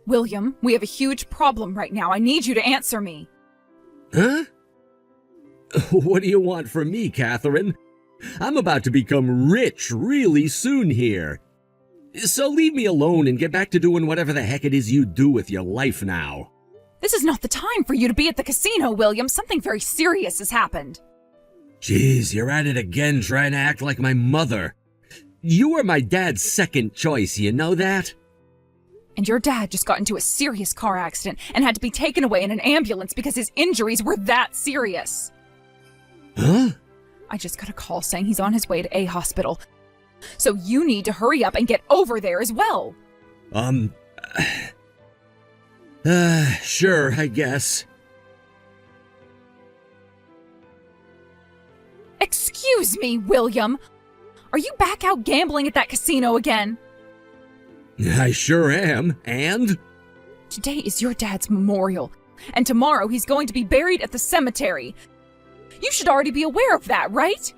William, we have a huge problem right now. I need you to answer me. Huh? What do you want from me, Catherine? I'm about to become rich really soon here. So leave me alone and get back to doing whatever the heck it is you do with your life now. This is not the time for you to be at the casino, William. Something very serious has happened. Jeez, you're at it again trying to act like my mother. You were my dad's second choice, you know that? And your dad just got into a serious car accident and had to be taken away in an ambulance because his injuries were that serious. Huh? I just got a call saying he's on his way to a hospital. So you need to hurry up and get over there as well. Sure, I guess. Excuse me, William. Are you back out gambling at that casino again? I sure am, and? Today is your dad's memorial, and tomorrow he's going to be buried at the cemetery. You should already be aware of that, right?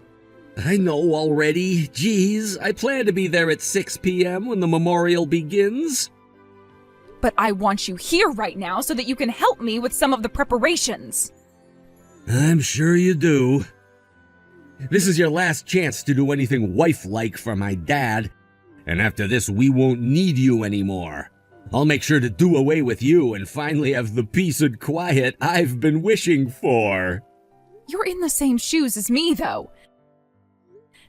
I know already. Geez, I plan to be there at 6 p.m. when the memorial begins. But I want you here right now so that you can help me with some of the preparations. I'm sure you do. This is your last chance to do anything wife-like for my dad, and after this we won't need you anymore. I'll make sure to do away with you and finally have the peace and quiet I've been wishing for. You're in the same shoes as me, though.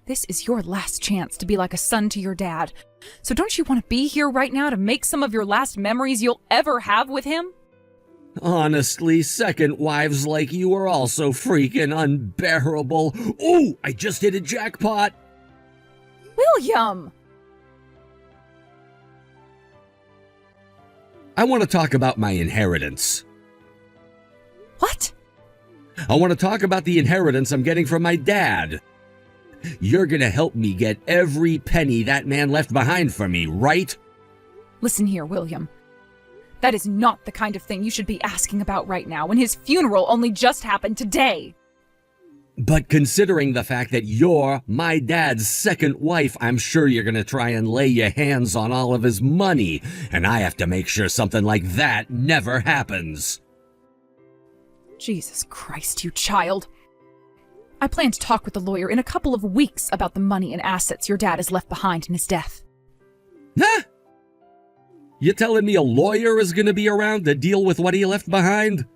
This is your last chance to be like a son to your dad. So don't you want to be here right now to make some of your last memories you'll ever have with him? Honestly, second wives like you are also freaking unbearable. Oh, I just hit a jackpot. William! I want to talk about my inheritance. What? I want to talk about the inheritance I'm getting from my dad. You're gonna help me get every penny that man left behind for me, right? Listen here, William. That is not the kind of thing you should be asking about right now when his funeral only just happened today. But considering the fact that you're my dad's second wife, I'm sure you're gonna try and lay your hands on all of his money, and I have to make sure something like that never happens. Jesus Christ, you child. I plan to talk with the lawyer in a couple of weeks about the money and assets your dad has left behind in his death. Huh? You telling me a lawyer is gonna be around to deal with what he left behind?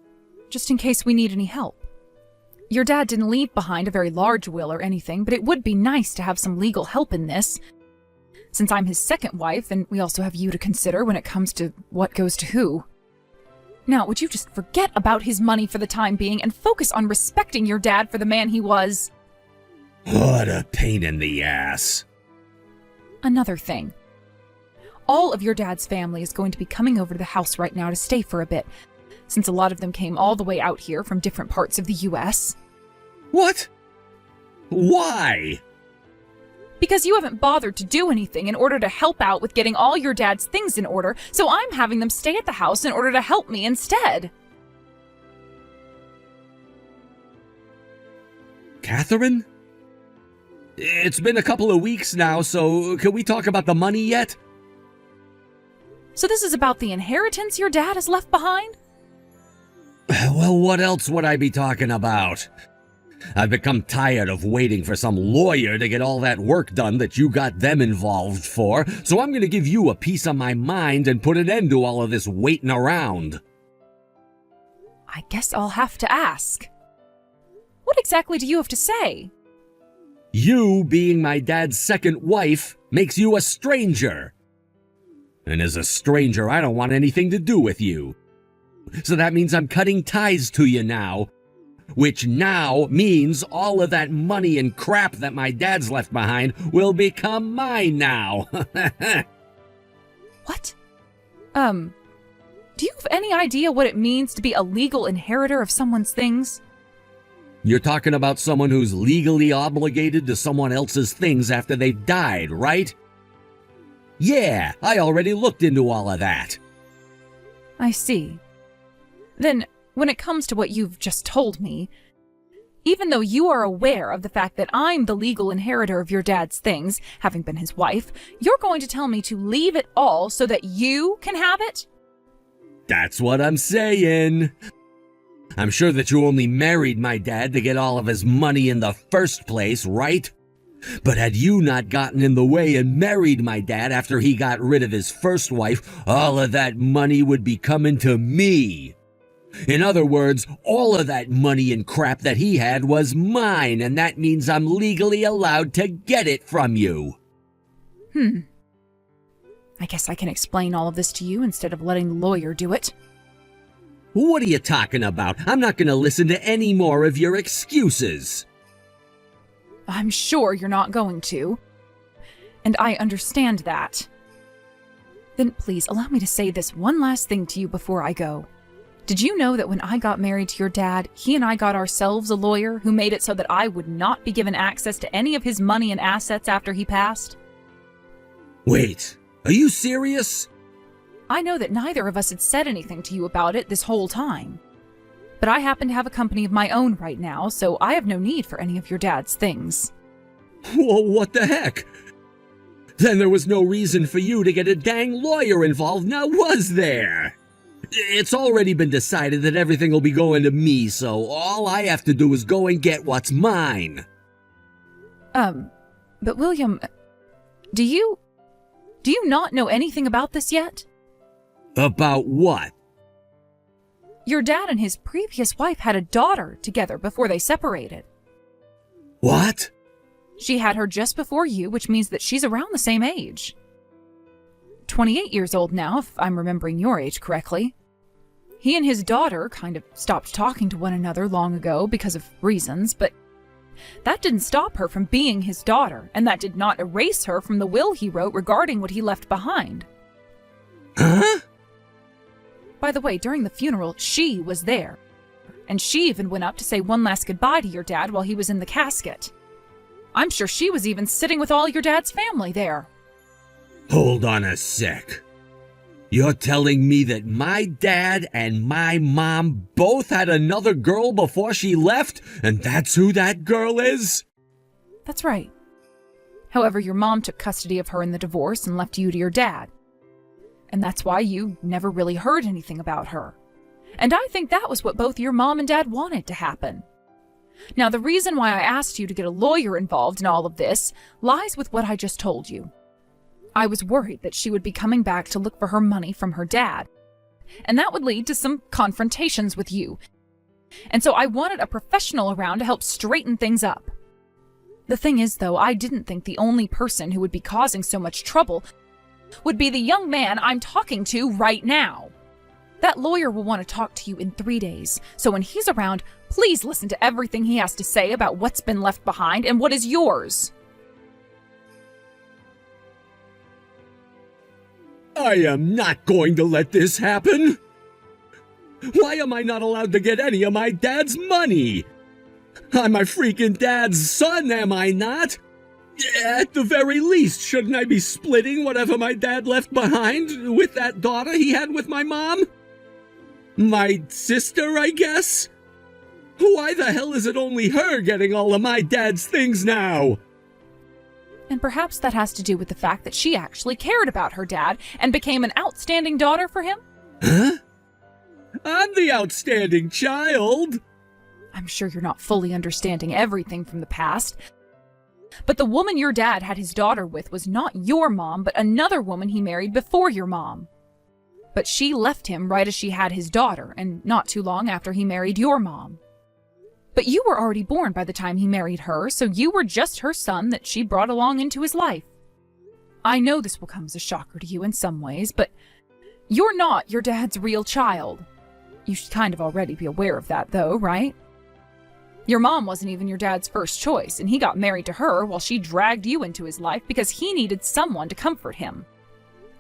Just in case we need any help. Your dad didn't leave behind a very large will or anything, but it would be nice to have some legal help in this. Since I'm his second wife, and we also have you to consider when it comes to what goes to who. Now, would you just forget about his money for the time being and focus on respecting your dad for the man he was? What a pain in the ass. Another thing. All of your dad's family is going to be coming over to the house right now to stay for a bit, since a lot of them came all the way out here from different parts of the U.S. What? Why? Because you haven't bothered to do anything in order to help out with getting all your dad's things in order, so I'm having them stay at the house in order to help me instead. Catherine? It's been a couple of weeks now, so can we talk about the money yet? So this is about the inheritance your dad has left behind? Well, what else would I be talking about? I've become tired of waiting for some lawyer to get all that work done that you got them involved for, so I'm gonna give you a piece of my mind and put an end to all of this waiting around. I guess I'll have to ask. What exactly do you have to say? You being my dad's second wife makes you a stranger. And as a stranger, I don't want anything to do with you. So that means I'm cutting ties to you now. Which now means all of that money and crap that my dad's left behind will become mine now. What? Do you have any idea what it means to be a legal inheritor of someone's things? You're talking about someone who's legally obligated to someone else's things after they've died, right? Yeah, I already looked into all of that. I see. Then, when it comes to what you've just told me, even though you are aware of the fact that I'm the legal inheritor of your dad's things, having been his wife, you're going to tell me to leave it all so that you can have it? That's what I'm saying. I'm sure that you only married my dad to get all of his money in the first place, right? But had you not gotten in the way and married my dad after he got rid of his first wife, all of that money would be coming to me. In other words, all of that money and crap that he had was mine, and that means I'm legally allowed to get it from you. I guess I can explain all of this to you instead of letting the lawyer do it. What are you talking about? I'm not going to listen to any more of your excuses. I'm sure you're not going to. And I understand that. Then please allow me to say this one last thing to you before I go. Did you know that when I got married to your dad, he and I got ourselves a lawyer who made it so that I would not be given access to any of his money and assets after he passed? Wait, are you serious? I know that neither of us had said anything to you about it this whole time. But I happen to have a company of my own right now, so I have no need for any of your dad's things. Whoa, what the heck? Then there was no reason for you to get a dang lawyer involved, now was there? It's already been decided that everything will be going to me, so all I have to do is go and get what's mine. But William, do you not know anything about this yet? About what? Your dad and his previous wife had a daughter together before they separated. What? She had her just before you, which means that she's around the same age. 28 years old now, if I'm remembering your age correctly. He and his daughter kind of stopped talking to one another long ago because of reasons, but that didn't stop her from being his daughter, and that did not erase her from the will he wrote regarding what he left behind. Huh? By the way, during the funeral, she was there. And she even went up to say one last goodbye to your dad while he was in the casket. I'm sure she was even sitting with all your dad's family there. Hold on a sec. You're telling me that my dad and my mom both had another girl before she left, and that's who that girl is? That's right. However, your mom took custody of her in the divorce and left you to your dad. And that's why you never really heard anything about her. And I think that was what both your mom and dad wanted to happen. Now, the reason why I asked you to get a lawyer involved in all of this lies with what I just told you. I was worried that she would be coming back to look for her money from her dad, and that would lead to some confrontations with you. And so I wanted a professional around to help straighten things up. The thing is, though, I didn't think the only person who would be causing so much trouble would be the young man I'm talking to right now. That lawyer will want to talk to you in 3 days, so when he's around, please listen to everything he has to say about what's been left behind and what is yours. I am not going to let this happen. Why am I not allowed to get any of my dad's money? I'm my freaking dad's son, am I not? At the very least, shouldn't I be splitting whatever my dad left behind with that daughter he had with my mom? My sister, I guess? Why the hell is it only her getting all of my dad's things now? And perhaps that has to do with the fact that she actually cared about her dad and became an outstanding daughter for him? Huh? I'm the outstanding child. I'm sure you're not fully understanding everything from the past. But the woman your dad had his daughter with was not your mom, but another woman he married before your mom. But she left him right as she had his daughter, and not too long after he married your mom. But you were already born by the time he married her, so you were just her son that she brought along into his life. I know this will come as a shocker to you in some ways, but you're not your dad's real child. You should kind of already be aware of that, though, right? Your mom wasn't even your dad's first choice, and he got married to her while she dragged you into his life because he needed someone to comfort him.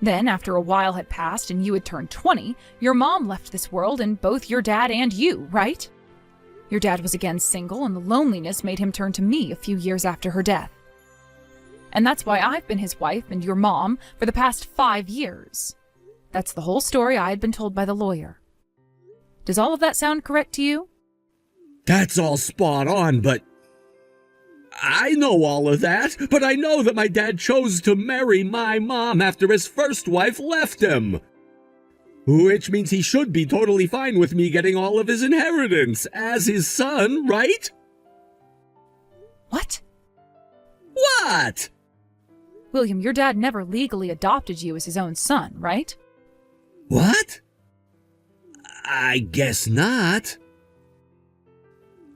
Then, after a while had passed and you had turned 20, your mom left this world and both your dad and you, right? Your dad was again single, and the loneliness made him turn to me a few years after her death. And that's why I've been his wife and your mom for the past 5 years. That's the whole story I had been told by the lawyer. Does all of that sound correct to you? That's all spot on, but I know all of that, but I know that my dad chose to marry my mom after his first wife left him. Which means he should be totally fine with me getting all of his inheritance as his son, right? What? What? William, your dad never legally adopted you as his own son, right? What? I guess not.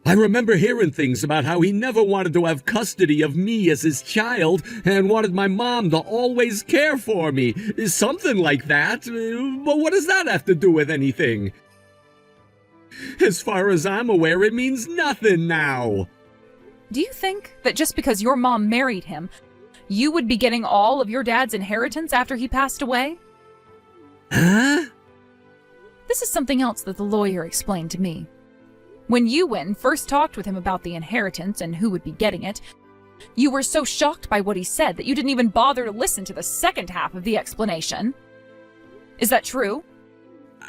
I remember hearing things about how he never wanted to have custody of me as his child and wanted my mom to always care for me. Something like that. But what does that have to do with anything? As far as I'm aware, it means nothing now. Do you think that just because your mom married him, you would be getting all of your dad's inheritance after he passed away? Huh? This is something else that the lawyer explained to me. When you went and first talked with him about the inheritance and who would be getting it, you were so shocked by what he said that you didn't even bother to listen to the second half of the explanation. Is that true?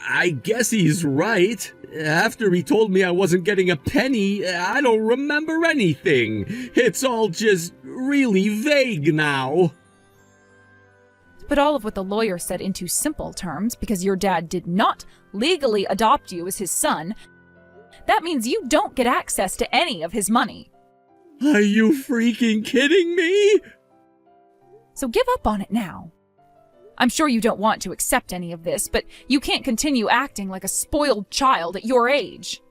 I guess he's right. After he told me I wasn't getting a penny, I don't remember anything. It's all just really vague now. Put all of what the lawyer said into simple terms, because your dad did not legally adopt you as his son, that means you don't get access to any of his money. Are you freaking kidding me? So give up on it now. I'm sure you don't want to accept any of this, but you can't continue acting like a spoiled child at your age.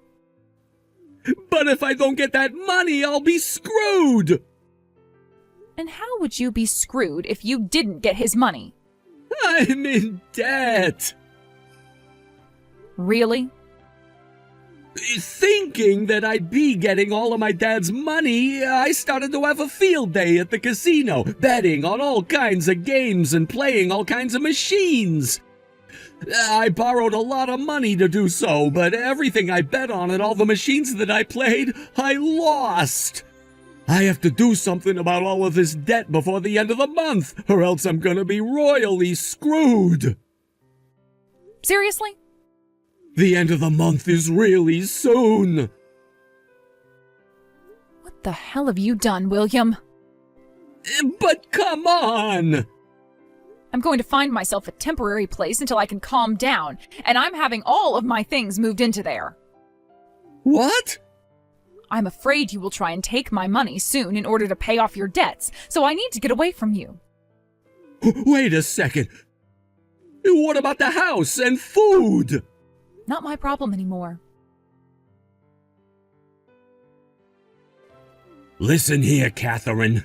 But if I don't get that money, I'll be screwed! And how would you be screwed if you didn't get his money? I'm in debt! Really? Thinking that I'd be getting all of my dad's money, I started to have a field day at the casino, betting on all kinds of games and playing all kinds of machines. I borrowed a lot of money to do so, but everything I bet on and all the machines that I played, I lost. I have to do something about all of this debt before the end of the month, or else I'm gonna be royally screwed. Seriously? The end of the month is really soon. What the hell have you done, William? But come on! I'm going to find myself a temporary place until I can calm down, and I'm having all of my things moved into there. What? I'm afraid you will try and take my money soon in order to pay off your debts, so I need to get away from you. Wait a second. What about the house and food? Not my problem anymore. Listen here, Catherine.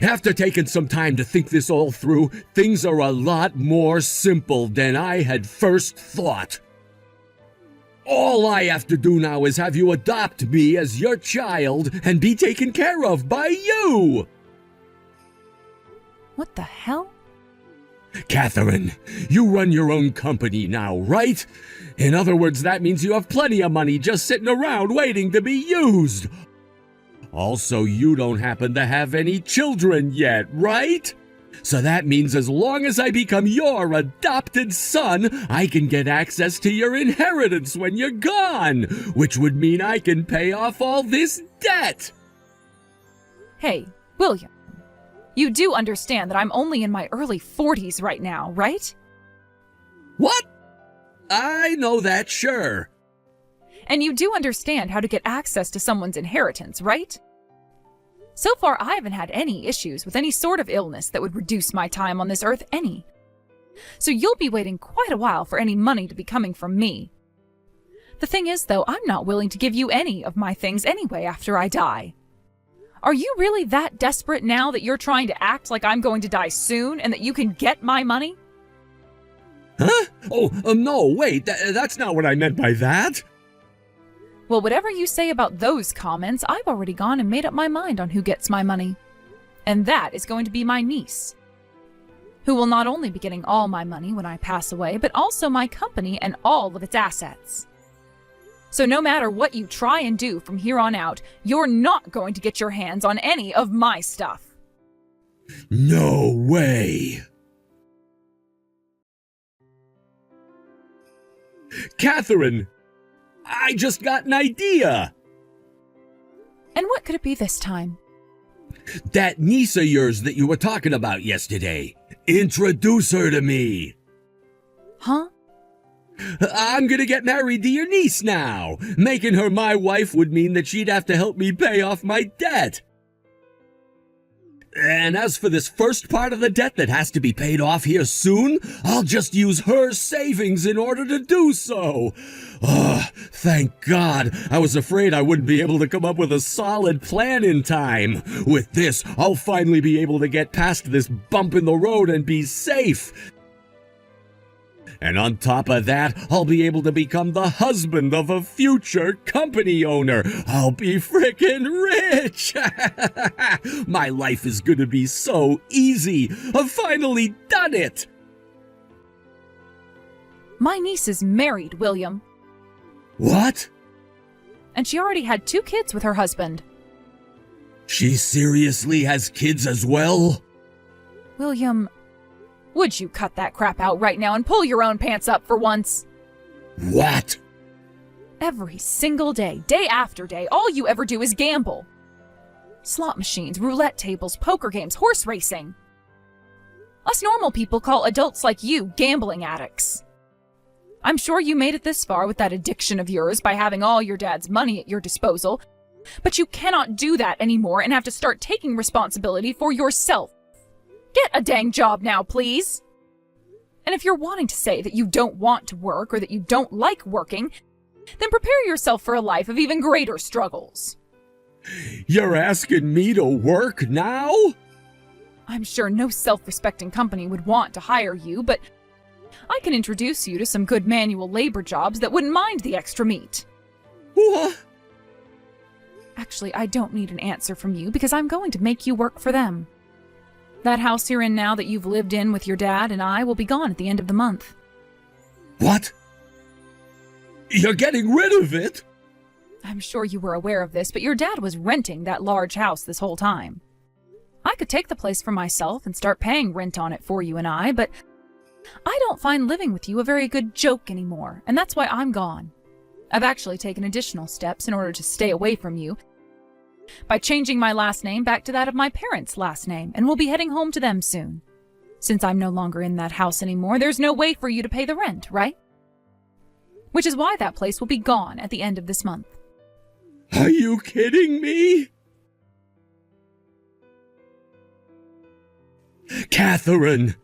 After taking some time to think this all through, things are a lot more simple than I had first thought. All I have to do now is have you adopt me as your child and be taken care of by you! What the hell? Catherine, you run your own company now, right? In other words, that means you have plenty of money just sitting around waiting to be used. Also, you don't happen to have any children yet, right? So that means as long as I become your adopted son, I can get access to your inheritance when you're gone, which would mean I can pay off all this debt. Hey, William. You do understand that I'm only in my early 40s right now, right? What? I know that, sure. And you do understand how to get access to someone's inheritance, right? So far, I haven't had any issues with any sort of illness that would reduce my time on this earth any. So you'll be waiting quite a while for any money to be coming from me. The thing is, though, I'm not willing to give you any of my things anyway after I die. Are you really that desperate now that you're trying to act like I'm going to die soon and that you can get my money? Huh? Oh, no, wait, that's not what I meant by that. Well, whatever you say about those comments, I've already gone and made up my mind on who gets my money. And that is going to be my niece, who will not only be getting all my money when I pass away, but also my company and all of its assets. So no matter what you try and do from here on out, you're not going to get your hands on any of my stuff. No way. Catherine, I just got an idea. And what could it be this time? That niece of yours that you were talking about yesterday. Introduce her to me. Huh? I'm gonna get married to your niece now. Making her my wife would mean that she'd have to help me pay off my debt. And as for this first part of the debt that has to be paid off here soon, I'll just use her savings in order to do so. Thank God. I was afraid I wouldn't be able to come up with a solid plan in time. With this, I'll finally be able to get past this bump in the road and be safe. And on top of that, I'll be able to become the husband of a future company owner. I'll be frickin' rich! My life is gonna be so easy. I've finally done it! My niece is married, William. What? And she already had 2 kids with her husband. She seriously has kids as well? William, would you cut that crap out right now and pull your own pants up for once? What? Every single day, day after day, all you ever do is gamble. Slot machines, roulette tables, poker games, horse racing. Us normal people call adults like you gambling addicts. I'm sure you made it this far with that addiction of yours by having all your dad's money at your disposal, but you cannot do that anymore and have to start taking responsibility for yourself. Get a dang job now, please. And if you're wanting to say that you don't want to work or that you don't like working, then prepare yourself for a life of even greater struggles. You're asking me to work now? I'm sure no self-respecting company would want to hire you, but I can introduce you to some good manual labor jobs that wouldn't mind the extra meat. What? Actually, I don't need an answer from you because I'm going to make you work for them. That house you're in now that you've lived in with your dad and I will be gone at the end of the month. What? You're getting rid of it? I'm sure you were aware of this, but your dad was renting that large house this whole time. I could take the place for myself and start paying rent on it for you and I, but I don't find living with you a very good joke anymore, and that's why I'm gone. I've actually taken additional steps in order to stay away from you by changing my last name back to that of my parents' last name, and we'll be heading home to them soon. Since I'm no longer in that house anymore, there's no way for you to pay the rent, right? Which is why that place will be gone at the end of this month. Are you kidding me? Catherine!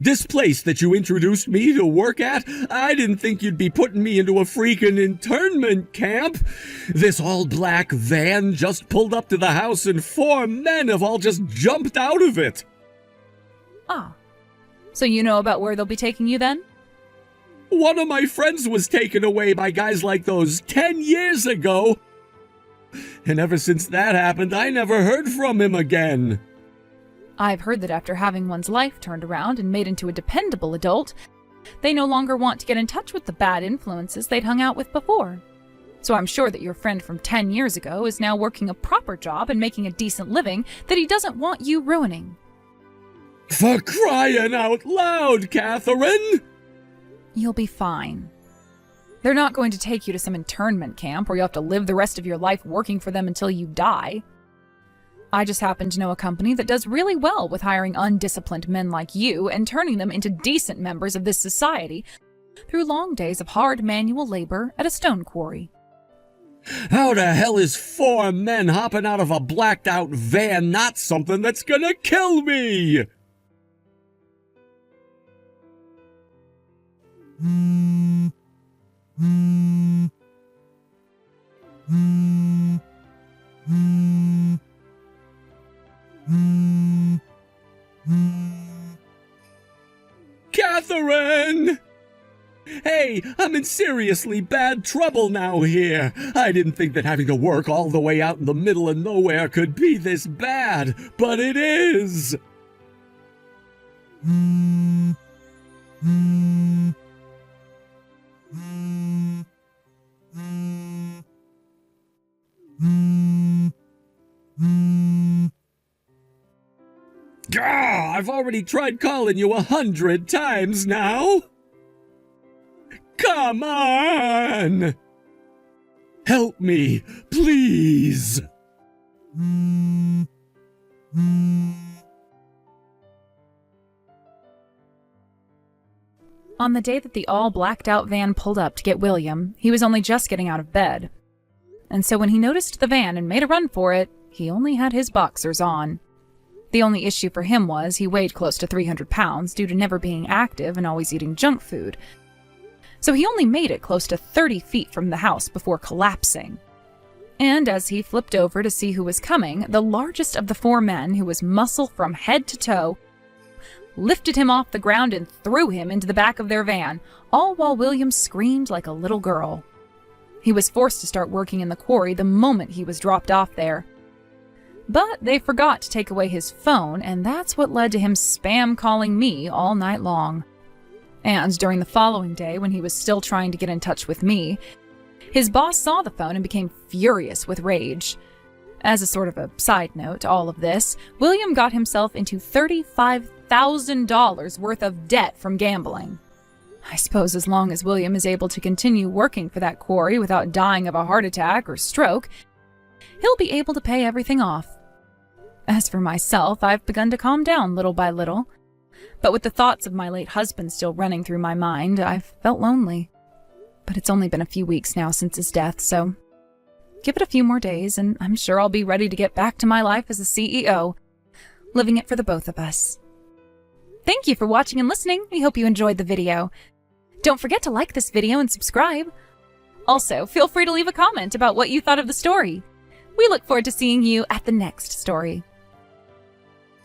This place that you introduced me to work at, I didn't think you'd be putting me into a freaking internment camp. This all-black van just pulled up to the house and 4 men have all just jumped out of it. Ah, so you know about where they'll be taking you then? One of my friends was taken away by guys like those 10 years ago. And ever since that happened, I never heard from him again. I've heard that after having one's life turned around and made into a dependable adult, they no longer want to get in touch with the bad influences they'd hung out with before. So I'm sure that your friend from 10 years ago is now working a proper job and making a decent living that he doesn't want you ruining. For crying out loud, Catherine! You'll be fine. They're not going to take you to some internment camp where you'll have to live the rest of your life working for them until you die. I just happen to know a company that does really well with hiring undisciplined men like you and turning them into decent members of this society through long days of hard manual labor at a stone quarry. How the hell is 4 men hopping out of a blacked-out van not something that's gonna kill me? Catherine! Hey, I'm in seriously bad trouble now here. I didn't think that having to work all the way out in the middle of nowhere could be this bad, but it is. I've already tried calling you 100 times now. Come on! Help me, please! On the day that the all blacked out van pulled up to get William, he was only just getting out of bed. And so when he noticed the van and made a run for it, he only had his boxers on. The only issue for him was he weighed close to 300 pounds due to never being active and always eating junk food. So he only made it close to 30 feet from the house before collapsing. And as he flipped over to see who was coming, the largest of the four men, who was muscle from head to toe, lifted him off the ground and threw him into the back of their van, all while William screamed like a little girl. He was forced to start working in the quarry the moment he was dropped off there. But they forgot to take away his phone, and that's what led to him spam calling me all night long. And during the following day, when he was still trying to get in touch with me, his boss saw the phone and became furious with rage. As a sort of a side note to all of this, William got himself into $35,000 worth of debt from gambling. I suppose as long as William is able to continue working for that quarry without dying of a heart attack or stroke, he'll be able to pay everything off. As for myself, I've begun to calm down little by little. But with the thoughts of my late husband still running through my mind, I've felt lonely. But it's only been a few weeks now since his death, so give it a few more days and I'm sure I'll be ready to get back to my life as a CEO, living it for the both of us. Thank you for watching and listening. We hope you enjoyed the video. Don't forget to like this video and subscribe. Also, feel free to leave a comment about what you thought of the story. We look forward to seeing you at the next story.